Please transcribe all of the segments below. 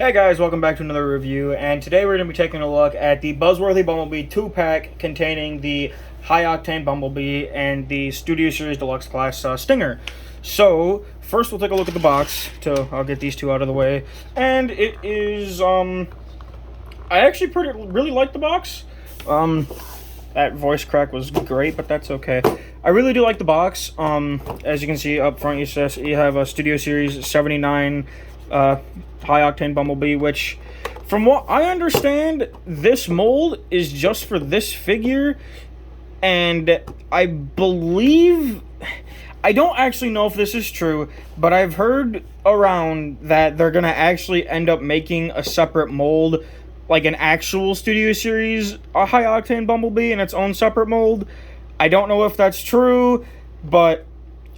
Hey guys, welcome back to another review, and today we're going to be taking a look at the Buzzworthy Bumblebee 2-pack containing the High Octane Bumblebee and the Studio Series Deluxe Class Stinger. So, first we'll take a look at the box, I'll get these two out of the way, and it is, I actually really like the box. That voice crack was great, but that's okay. I really do like the box. As you can see up front, you have a Studio Series 79 High Octane Bumblebee, which, from what I understand, this mold is just for this figure, and I believe, I don't actually know if this is true, but I've heard around that they're gonna actually end up making a separate mold, like an actual Studio Series a High Octane Bumblebee in its own separate mold. I don't know if that's true, but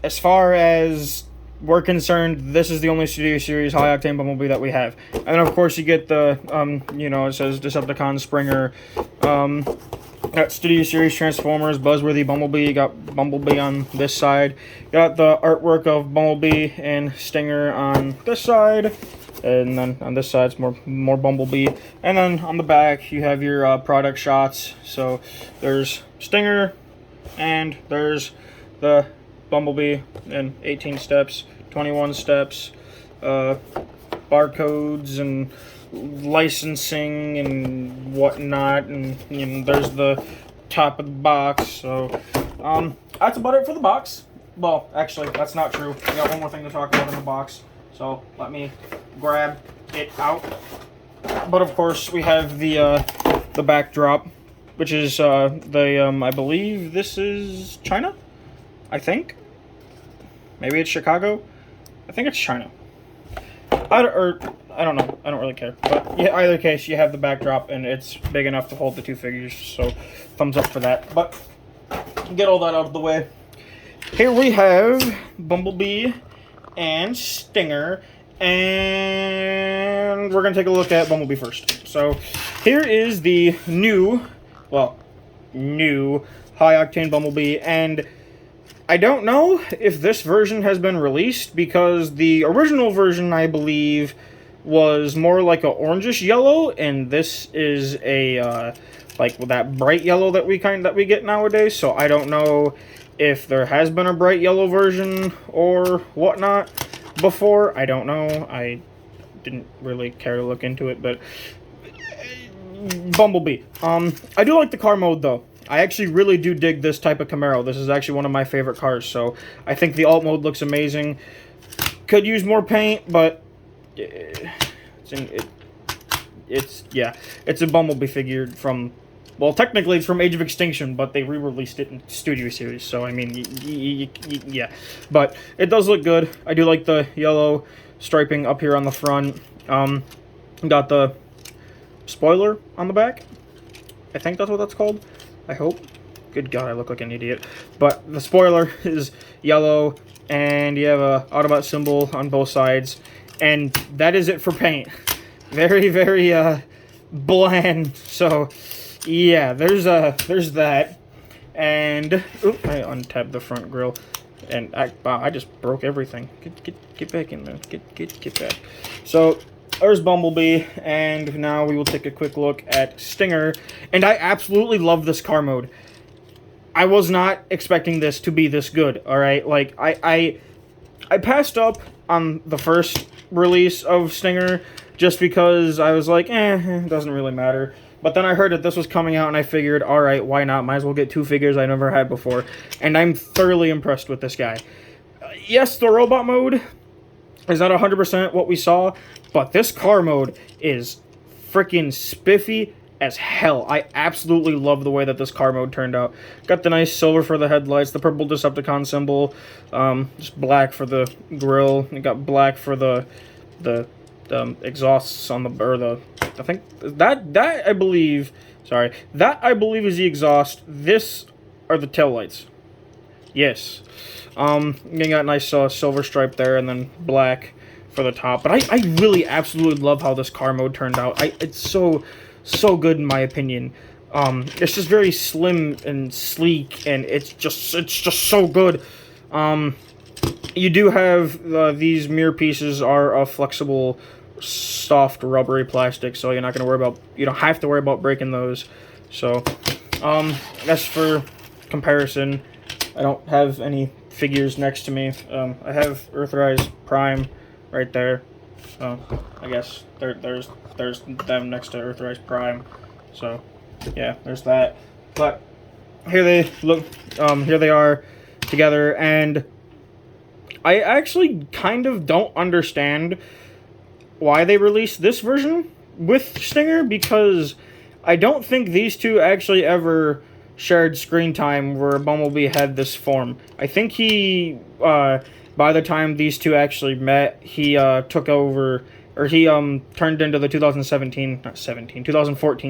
as far as we're concerned, this is the only Studio Series High Octane Bumblebee that we have. And then, of course, you get the, it says Decepticon Springer, got Studio Series Transformers, Buzzworthy Bumblebee, you got Bumblebee on this side, got the artwork of Bumblebee and Stinger on this side, and then on this side it's more Bumblebee, and then on the back you have your product shots. So there's Stinger, and there's the Bumblebee in 18 steps, 21 steps, barcodes and licensing and whatnot, and there's the top of the box. So that's about it for the box. Well, actually, that's not true. We got one more thing to talk about in the box, so let me grab it out. But of course, we have the backdrop, which is I believe this is China, I think. Maybe it's Chicago. I think it's China. I don't know. I don't really care. But yeah, either case, you have the backdrop, and it's big enough to hold the two figures. So, thumbs up for that. But get all that out of the way. Here we have Bumblebee and Stinger, and we're gonna take a look at Bumblebee first. So, here is the new High Octane Bumblebee, and I don't know if this version has been released, because the original version, I believe, was more like a orangish yellow, and this is a like that bright yellow that we get nowadays. So I don't know if there has been a bright yellow version or whatnot before. I don't know. I didn't really care to look into it, but Bumblebee. I do like the car mode though. I actually really do dig this type of Camaro. This is actually one of my favorite cars, so I think the alt mode looks amazing. Could use more paint, but it's a Bumblebee figure from, well, technically it's from Age of Extinction, but they re-released it in Studio Series, so I mean, yeah. But it does look good. I do like the yellow striping up here on the front. Got the spoiler on the back. I think that's what that's called. I hope. Good God, I look like an idiot. But the spoiler is yellow, and you have a Autobot symbol on both sides, and that is it for paint. Very, very bland. So yeah, there's that. And oop, I untabbed the front grille, and wow, I just broke everything. Get back in there. Get back. So there's Bumblebee, and now we will take a quick look at Stinger. And I absolutely love this car mode. I was not expecting this to be this good, alright? Like, I passed up on the first release of Stinger just because I was like, it doesn't really matter. But then I heard that this was coming out, and I figured, alright, why not? Might as well get two figures I never had before. And I'm thoroughly impressed with this guy. Yes, the robot mode is not 100% what we saw, but this car mode is freaking spiffy as hell. I absolutely love the way that this car mode turned out. Got the nice silver for the headlights, the purple Decepticon symbol, just black for the grille. You got black for the exhausts on the, I think that I believe is the exhaust. This are the taillights. Yes. You got nice silver stripe there, and then black for the top. But I really absolutely love how this car mode turned out. It's so good in my opinion. It's just very slim and sleek, and it's just so good. You do have these mirror pieces are a flexible soft rubbery plastic, so you're not gonna worry about, you don't have to worry about breaking those. So as for comparison, I don't have any figures next to me. I have Earthrise Prime right there. I guess there's them next to Earthrise Prime. So yeah, there's that. But here they look. Here they are together, and I actually kind of don't understand why they released this version with Stinger, because I don't think these two actually ever shared screen time where Bumblebee had this form. I think he, by the time these two actually met, he took over, or he turned into the 2014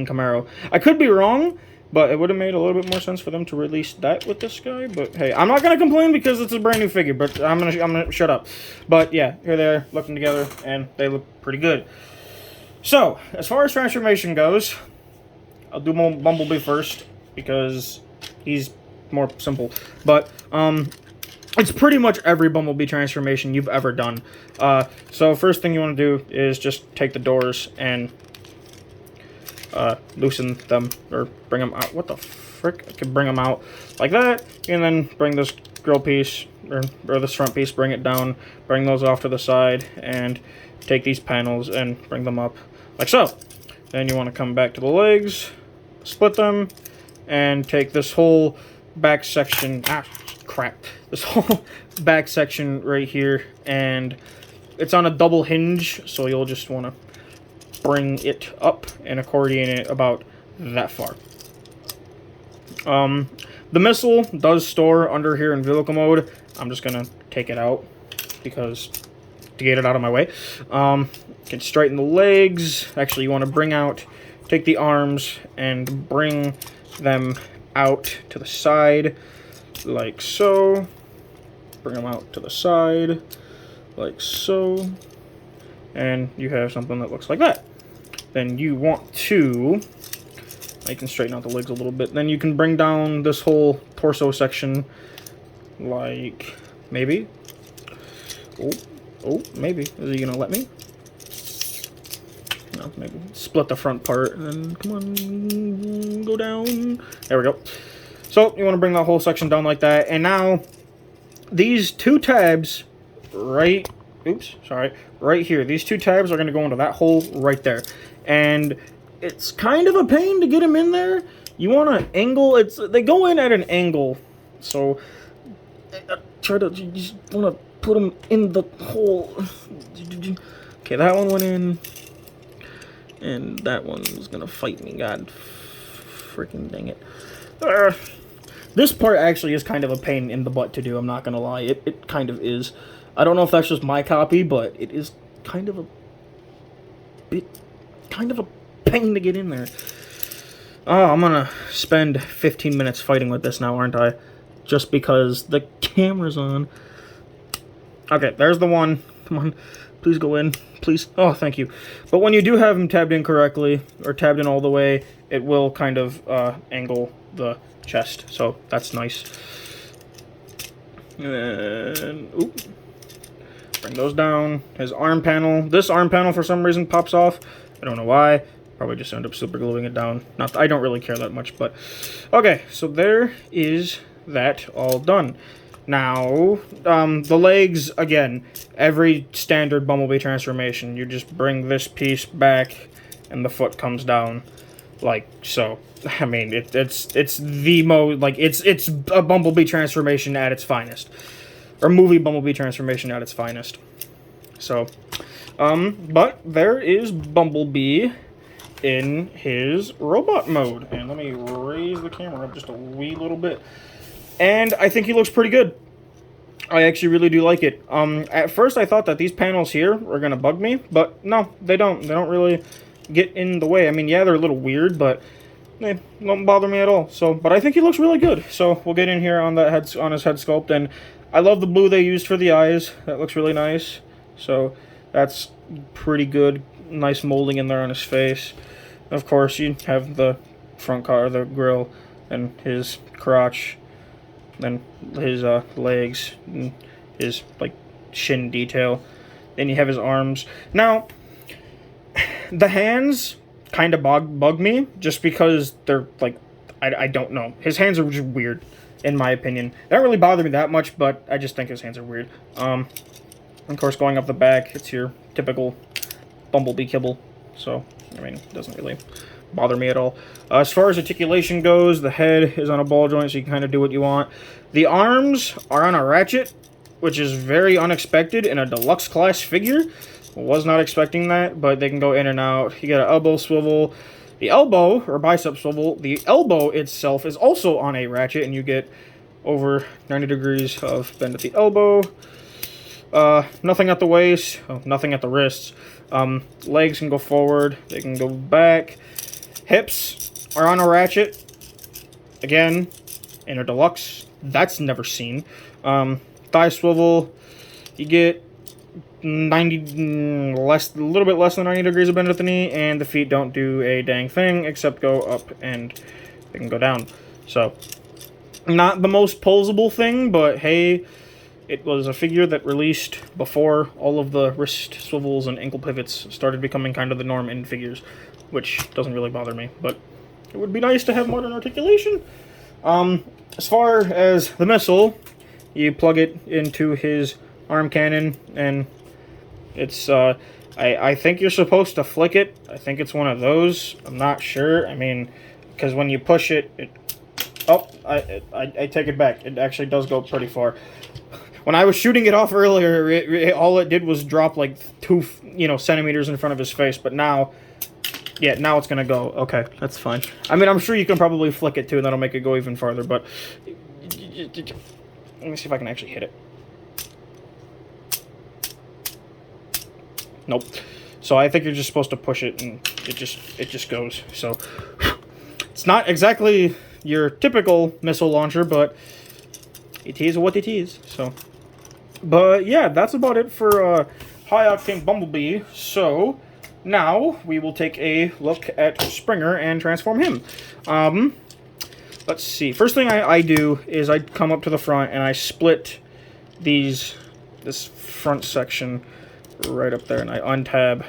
Camaro. I could be wrong, but it would have made a little bit more sense for them to release that with this guy. But hey, I'm not gonna complain because it's a brand new figure. But I'm gonna shut up. But yeah, here they are looking together, and they look pretty good. So as far as transformation goes, I'll do Bumblebee first because he's more simple. But it's pretty much every Bumblebee transformation you've ever done. So first thing you want to do is just take the doors and loosen them, or bring them out. What the frick? I can bring them out like that, and then bring this grill piece, or this front piece, bring it down, bring those off to the side, and take these panels and bring them up like so. Then you want to come back to the legs, split them, and take this whole back section, this whole back section right here, and it's on a double hinge, so you'll just want to bring it up and accordion it about that far. The missile does store under here in vehicle mode. I'm just gonna take it out because to get it out of my way. Can straighten the legs. Actually, you want to take the arms and bring them out to the side like so. Bring them out to the side like so, and you have something that looks like that. Then you want to, I can straighten out the legs a little bit, then you can bring down this whole torso section like maybe. Oh, maybe. Is he gonna let me? No, maybe. Split the front part, and then come on, go down. There we go. So you want to bring that whole section down like that, and now these two tabs right here, these two tabs are going to go into that hole right there, and it's kind of a pain to get them in there. You want to angle, they go in at an angle, so you just want to put them in the hole. Okay, that one went in, and that one's gonna fight me. God freaking dang it. This part actually is kind of a pain in the butt to do, I'm not gonna lie. It kind of is. I don't know if that's just my copy, but it is kind of a pain to get in there. Oh, I'm gonna spend 15 minutes fighting with this now, aren't I? Just because the camera's on. Okay, there's the one. Come on, please go in, please. Oh, thank you. But when you do have them tabbed in correctly, or tabbed in all the way, it will kind of angle the chest, so that's nice. And oop, bring those down. His arm panel. This arm panel for some reason pops off. I don't know why. Probably just end up super gluing it down. Not, I don't really care that much, but okay. So there is that all done. Now, the legs, again, every standard Bumblebee transformation, you just bring this piece back and the foot comes down like so. I mean, it's the most, like, it's a Bumblebee transformation at its finest. Or movie Bumblebee transformation at its finest. So, but there is Bumblebee in his robot mode. And let me raise the camera up just a wee little bit. And I think he looks pretty good. I actually really do like it. At first I thought that these panels here were gonna bug me, but no, they don't. They don't really get in the way. I mean, yeah, they're a little weird, but they don't bother me at all. So, but I think he looks really good. So we'll get in here on that on his head sculpt, and I love the blue they used for the eyes. That looks really nice. So that's pretty good. Nice molding in there on his face. Of course, you have the front car, the grill, and his crotch, then his legs, and his like shin detail. Then you have his arms. Now, The hands kind of bug me, just because they're, like, I don't know. His hands are just weird, in my opinion. They don't really bother me that much, but I just think his hands are weird. Of course, going up the back, it's your typical Bumblebee kibble. So, I mean, it doesn't really bother me at all. As far as articulation goes, the head is on a ball joint, so you can kind of do what you want. The arms are on a ratchet, which is very unexpected in a deluxe class figure. Was not expecting that, but they can go in and out. You got an elbow swivel. The elbow, or bicep swivel, the elbow itself is also on a ratchet, and you get over 90 degrees of bend at the elbow. Nothing at the waist, nothing at the wrists. Legs can go forward, they can go back. Hips are on a ratchet. Again, in a deluxe, that's never seen. Thigh swivel, you get 90 less, a little bit less than 90 degrees of bend at the knee, and the feet don't do a dang thing except go up and they can go down. So, not the most posable thing, but hey, it was a figure that released before all of the wrist swivels and ankle pivots started becoming kind of the norm in figures, which doesn't really bother me, but it would be nice to have modern articulation. As far as the missile, you plug it into his arm cannon, and it's, I think you're supposed to flick it. I think it's one of those. I'm not sure. I mean, because when you push it, I take it back. It actually does go pretty far. When I was shooting it off earlier, all it did was drop like 2, centimeters in front of his face. But now, yeah, now it's gonna go. Okay, that's fine. I mean, I'm sure you can probably flick it too, and that'll make it go even farther. But let me see if I can actually hit it. Nope. So I think you're just supposed to push it, and it just goes. So it's not exactly your typical missile launcher, but it is what it is. So, but yeah, that's about it for High Octane Bumblebee. So now we will take a look at Springer and transform him. Let's see. First thing I do is I come up to the front and I split this front section right up there, and I untab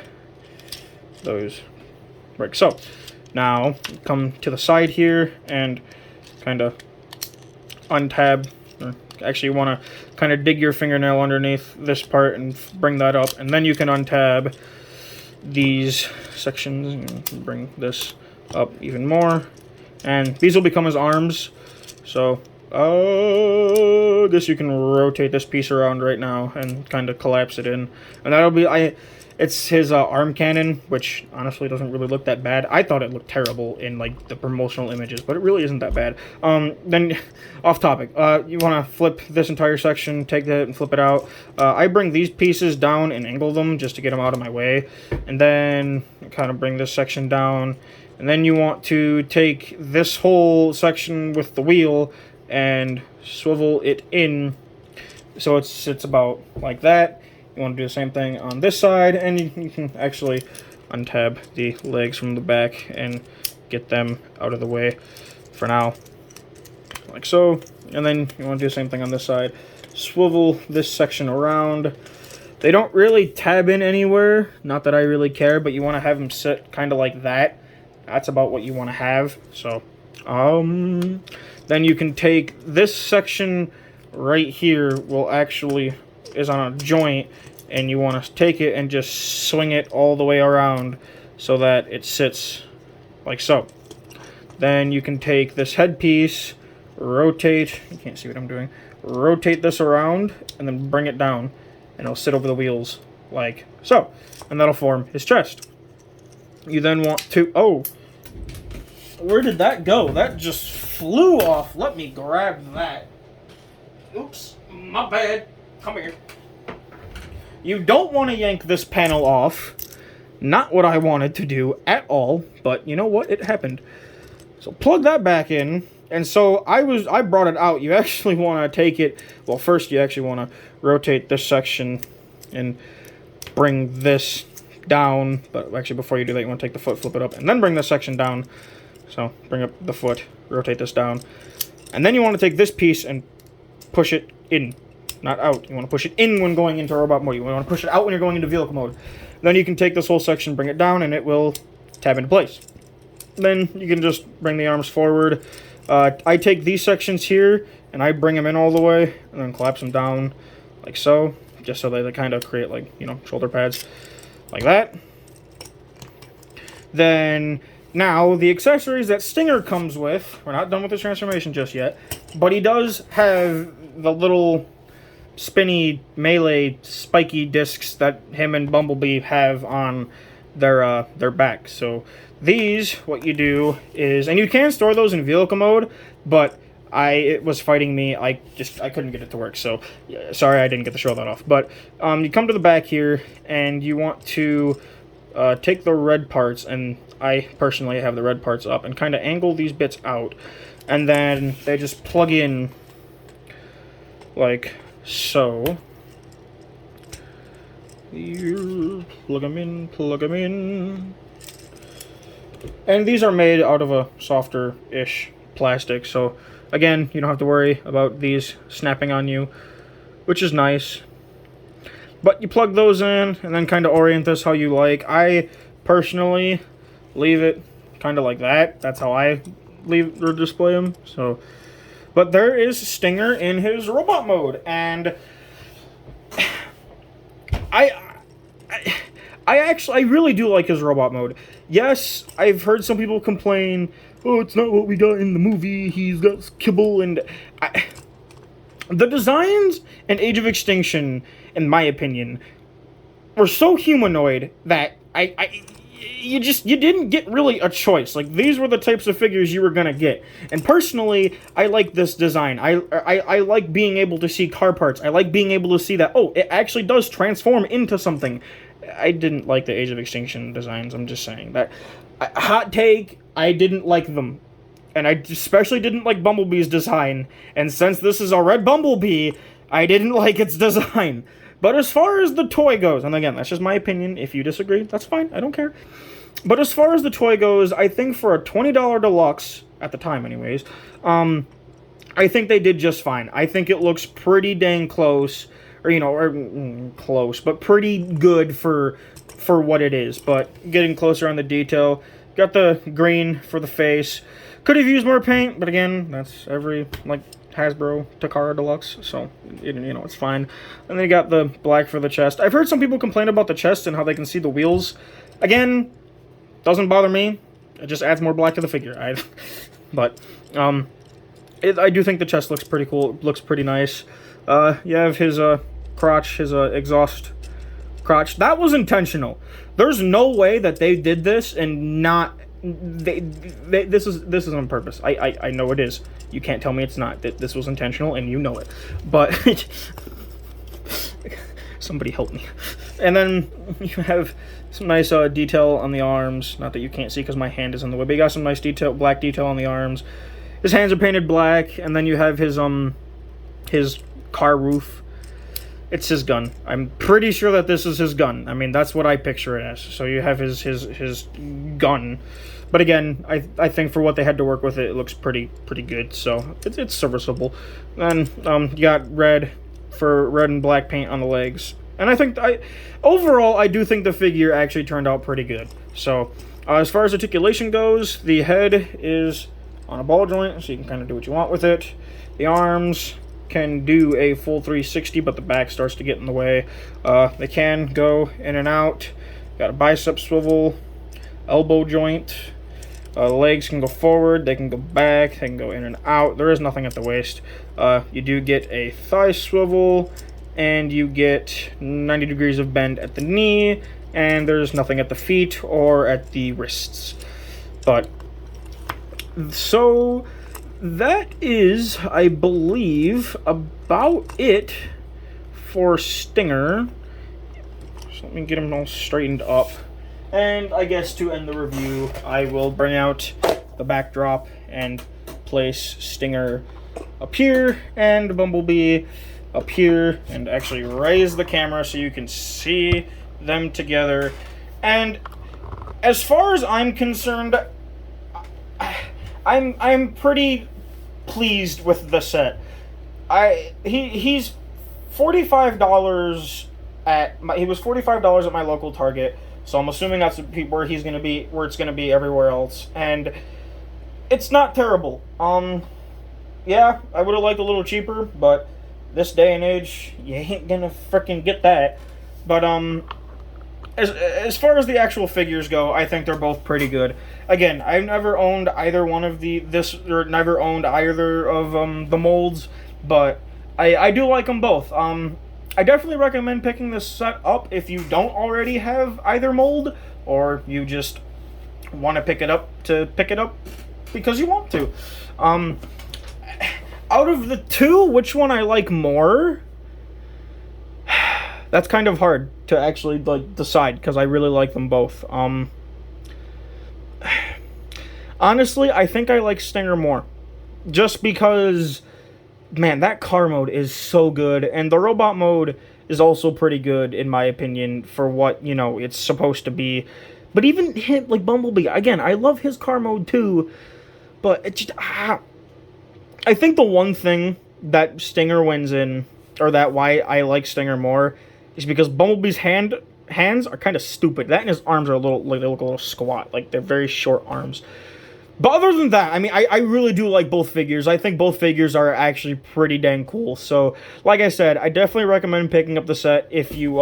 those bricks. So now come to the side here and kind of untab, or actually you want to kind of dig your fingernail underneath this part and bring that up, and then you can untab these sections and bring this up even more, and these will become his arms. So this, you can rotate this piece around right now and kind of collapse it in, and that'll be it's his arm cannon, which honestly doesn't really look that bad. I thought it looked terrible in like the promotional images, but it really isn't that bad. Then off topic, you want to flip this entire section, take that and flip it out. I bring these pieces down and angle them just to get them out of my way, and then kind of bring this section down, and then you want to take this whole section with the wheel and swivel it in so it sits about like that. You want to do the same thing on this side, and you can actually untab the legs from the back and get them out of the way for now, like so. And then you want to do the same thing on this side. Swivel this section around. They don't really tab in anywhere, not that I really care, but you want to have them sit kind of like that. That's about what you want to have. So then you can take this section right here, is on a joint, and you want to take it and just swing it all the way around so that it sits like so. Then you can take this headpiece, rotate, you can't see what I'm doing, rotate this around, and then bring it down, and it'll sit over the wheels like so, and that'll form his chest. You then want to, where did that go? That just flew off. Let me grab that. Oops, my bad. Come here. You don't want to yank this panel off. Not what I wanted to do at all, but you know what? It happened. So plug that back in. And so I brought it out. You actually want to take it, well, first you actually want to rotate this section and bring this down. But actually before you do that, you want to take the foot, flip it up, and then bring this section down. So bring up the foot, rotate this down. And then you want to take this piece and push it in. Not out. You want to push it in when going into robot mode. You want to push it out when you're going into vehicle mode. Then you can take this whole section, bring it down, and it will tab into place. Then you can just bring the arms forward. I take these sections here, and I bring them in all the way, and then collapse them down like so, just so they kind of create, like, you know, shoulder pads, like that. Then, now, the accessories that Stinger comes with, we're not done with the transformation just yet, but he does have the little spinny melee spiky discs that him and Bumblebee have on their back. So these, what you do is, and you can store those in vehicle mode, but it was fighting me. I couldn't get it to work. So yeah, sorry I didn't get to show that off. But you come to the back here, and you want to take the red parts, and I personally have the red parts up, and kind of angle these bits out, and then they just plug in like so. You plug them in. And these are made out of a softer-ish plastic, so again, you don't have to worry about these snapping on you, which is nice. But you plug those in, and then kind of orient this how you like. I personally leave it kind of like that. That's how I leave or display them. So, but there is Stinger in his robot mode, and I really do like his robot mode. Yes, I've heard some people complain, oh, it's not what we got in the movie, he's got kibble, and the designs in Age of Extinction, in my opinion, were so humanoid that you didn't get really a choice. Like, these were the types of figures you were gonna get. And personally, I like this design. I like being able to see car parts. I like being able to see that, oh, it actually does transform into something. I didn't like the Age of Extinction designs, I'm just saying. That hot take, I didn't like them. And I especially didn't like Bumblebee's design. And since this is a red Bumblebee, I didn't like its design. But as far as the toy goes, and again, that's just my opinion. If you disagree, that's fine. I don't care. But as far as the toy goes, I think for a $20 deluxe, at the time anyways, I think they did just fine. I think it looks pretty dang close, close, but pretty good for what it is. But getting closer on the detail, got the green for the face. Could have used more paint, but again, that's every, Hasbro Takara Deluxe, so, it's fine. And then you got the black for the chest. I've heard some people complain about the chest and how they can see the wheels. Again, doesn't bother me. It just adds more black to the figure. I do think the chest looks pretty cool. Looks pretty nice. You have his crotch, his exhaust crotch. That was intentional. There's no way that they did this and not... This is on purpose. I know it is. You can't tell me it's not. This was intentional, and you know it. But somebody help me. And then you have some nice detail on the arms. Not that you can't see because my hand is in the way, but you got some nice black detail on the arms. His hands are painted black, and then you have his car roof. It's his gun. I'm pretty sure that this is his gun. I mean, that's what I picture it as. So you have his gun. But again, I think for what they had to work with, it looks pretty good. So it's serviceable. Then you got red and black paint on the legs. And I think overall, I do think the figure actually turned out pretty good. So as far as articulation goes, the head is on a ball joint, so you can kind of do what you want with it. The arms can do a full 360, but the back starts to get in the way. They can go in and out. Got a bicep swivel, elbow joint. Legs can go forward, they can go back, they can go in and out. There is nothing at the waist. You do get a thigh swivel, and you get 90 degrees of bend at the knee, and there's nothing at the feet or at the wrists. But, so, that is, I believe, about it for Stinger. So let me get him all straightened up. And I guess to end the review, I will bring out the backdrop and place Stinger up here and Bumblebee up here, and actually raise the camera so you can see them together. And as far as I'm concerned, I'm pretty pleased with the set. He's $45 he was $45 at my local Target, so I'm assuming that's where he's gonna be, where it's gonna be everywhere else, and it's not terrible. Yeah, I would have liked a little cheaper, but this day and age, you ain't gonna freaking get that. But as far as the actual figures go, I think they're both pretty good. Again, I've never owned either one of never owned either of the molds, but I do like them both. I definitely recommend picking this set up if you don't already have either mold, or you just want to pick it up because you want to. Out of the two, which one I like more? That's kind of hard to actually decide because I really like them both. Honestly, I think I like Stinger more, just because, man, that car mode is so good, and the robot mode is also pretty good in my opinion for what it's supposed to be. But even him, like Bumblebee, again, I love his car mode too, but it just I think the one thing that Stinger wins in, or that why I like Stinger more, is because Bumblebee's hands are kind of stupid. That and his arms are a little, like, they look a little squat. Like, they're very short arms. But other than that, I mean, I really do like both figures. I think both figures are actually pretty dang cool. So, like I said, I definitely recommend picking up the set if you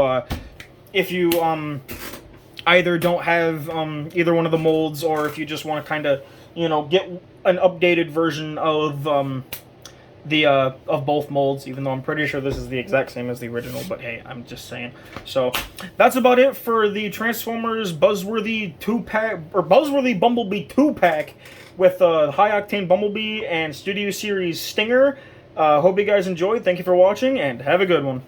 either don't have either one of the molds, or if you just want to kind of, get an updated version of of both molds, even though I'm pretty sure this is the exact same as the original, but hey, I'm just saying. So that's about it for the Transformers Buzzworthy 2-pack, or Buzzworthy Bumblebee 2-pack with High Octane Bumblebee and Studio Series Stinger. Hope you guys enjoyed. Thank you for watching, and have a good one.